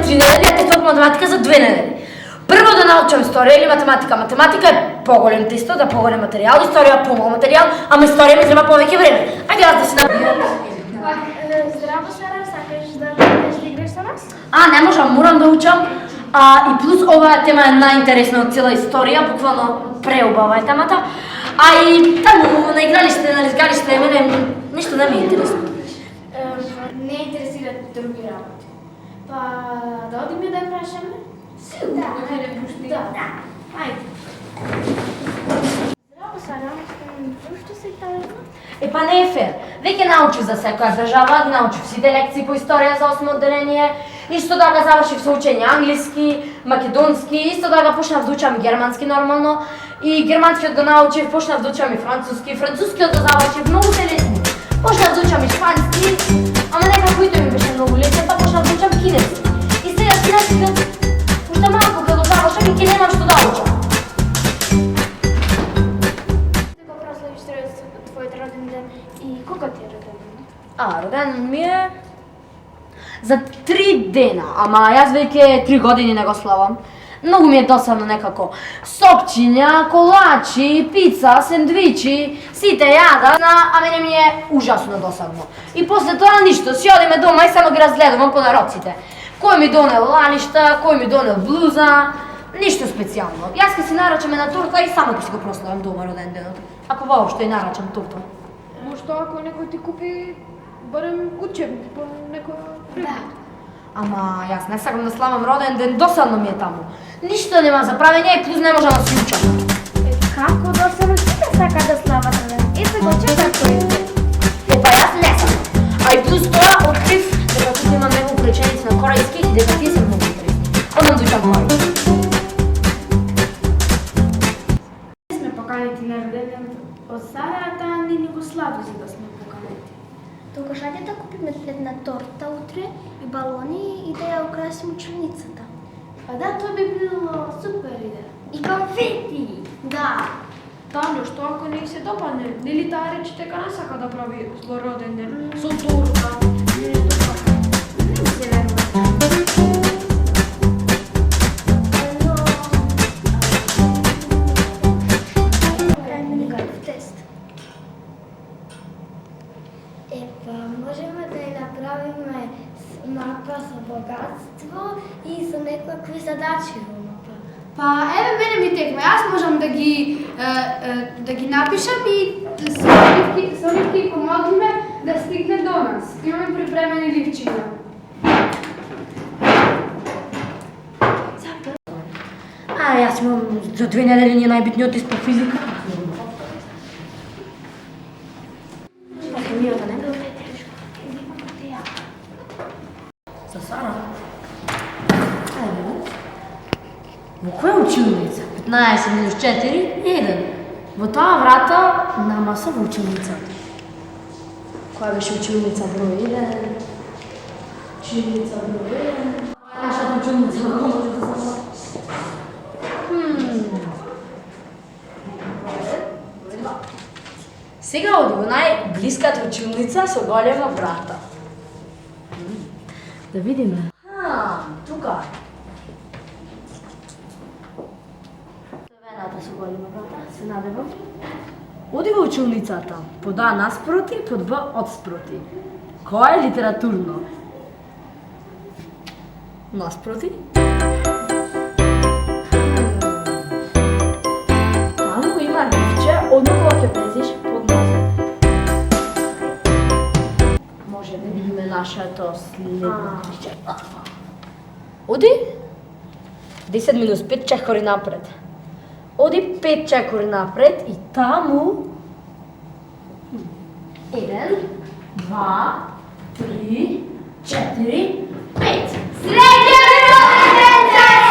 3 недели, а тестот математика за 2 недели. Прво да научам историја или математика. Математика е поголем тесто, да поголем материјал, историја помал материјал, ама историја ми треба повеќе време. Ајде јас да се набијам. Здраво, Сара, сакаш да играш со нас? Не можам, морам да учам. И плюс оваа тема е најинтересна од цела историја, буквално преубава е темата. И таму на игралиште, на лизгалиште, мене ништо не ми е интересно. Не интересират други работи. Па да одиме да прашаме? Да. Ајде. Здраво, Сара, зашто се тајна? Па не е фер. Веќе научив за секоја држава, научив сите лекции по историја за 8 одделение, исто така завршив со учење англиски, македонски, исто така почнав да учам германски нормално, и германскиот го научив, почнав да учам и француски, францускиот го завршив, многу се лесни. Почнав да учам и шпански, ама некако и тој ми беше многу лесен, па почнав да учам кинески. И сега кинескиот, уште малку кога го завршам и ке немам што да учам. Да го прославиш твојот роден ден и кога ти е роден ден? Роден ми е за 3 дена, ама јас веќе 3 години не го славам. Многу ми е досадно некако. Сопчиња, колачи, пица, сендвичи, сите јадат, а мене ми е ужасно досадно. И после тоа ништо, си одиме дома и само ги разгледувам подароците. Кој ми донел ланишта, кој ми донел блуза, ништо специјално. Јас ке си нарачаме на торта и само ќе си го прославам дома роден денот. Ако воопшто и нарачам торта. Можда ако некој ти купи барем учебник по некој предмет. Ама јас не сакам да славам роден ден, досадно ми е таму. Ништо нема за правење и плюс не можам да си учам. Како досадно сите сака да слават роден? Ете го чекам тој ден. Па јас не сакам. И плюс тоа открив дека тук има многу реченици на корејски и дека тие се многу интересни. Одам да учам корејски. Сме поканети на роден ден од Сара, а таа не ни го слави за да сме поканети. Тогаш ајде да купиме една торта утре и балони и да ја украсим училницата. Па да, тоа би било супер идеја. И конфети! Да. Тано, што ако не се допадне, нели таа рече дека не сака да прави роден ден со торта. Не допадне. Не се верува. Правиме некаков тест. Можеме да ја направиме мапа со богатство и со некакви задачи во мапа. Па еве мене ми текме, јас можам да ги напишам и со оливки помогнеме да стигне до нас. Имаме припремени ливчиња. Јас имам за 2 недели ни најбитниот тест по физика. За Сара? Во која училница? 15 минус 4, 1. Во тоа врата на маса во училницата. Која беше училница број 1? Училница број 1. Нашата училница како може да знам? Сега оди во најблиската училница со голема врата. Да видиме. Тука. Совената со голема врата, се надевам. Оди во училницата, под А наспроти, под Б отспроти. Кој е литературно? Наспроти. Таму има ливче, одно кога ќе влезеш под назад. Може да видиме нашето следно ливче. Оди 10 минус 5 чекори напред. Оди 5 чекори напред и таму 1, 2, 3, 4, 5. Среќен роден ден!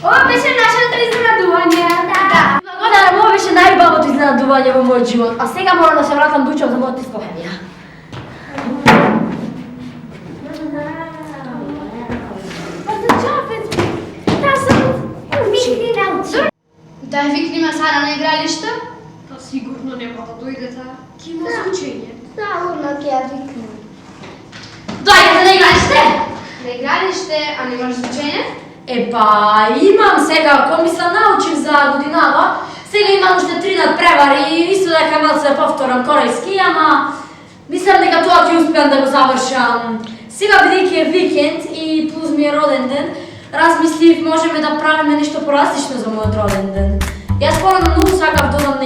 Ова беше нашето изненадување. Да. Благодарам, ова беше најбавото изненадување во мојот живот. А сега морам да се вратам да учам за мојот тест по хемија. Да ја викнеме Сара на игралиште? Па сигурно нема да дојде таа. Ќе има звучење. Да, урно ќе ја викнем. На игралище, а не можеш учење? Па имам сега, ако ми се научив за годинава, сега имам уште 3 надпревари и исто дека малце да повторам корејски, ама мислам дека тоа ќе успеам да го завршам. Сега бидејќи е викенд и плюс ми е роден ден, размислив можеме да правиме нешто поразлично за мојот роден ден. Јас порано многу сакав да одам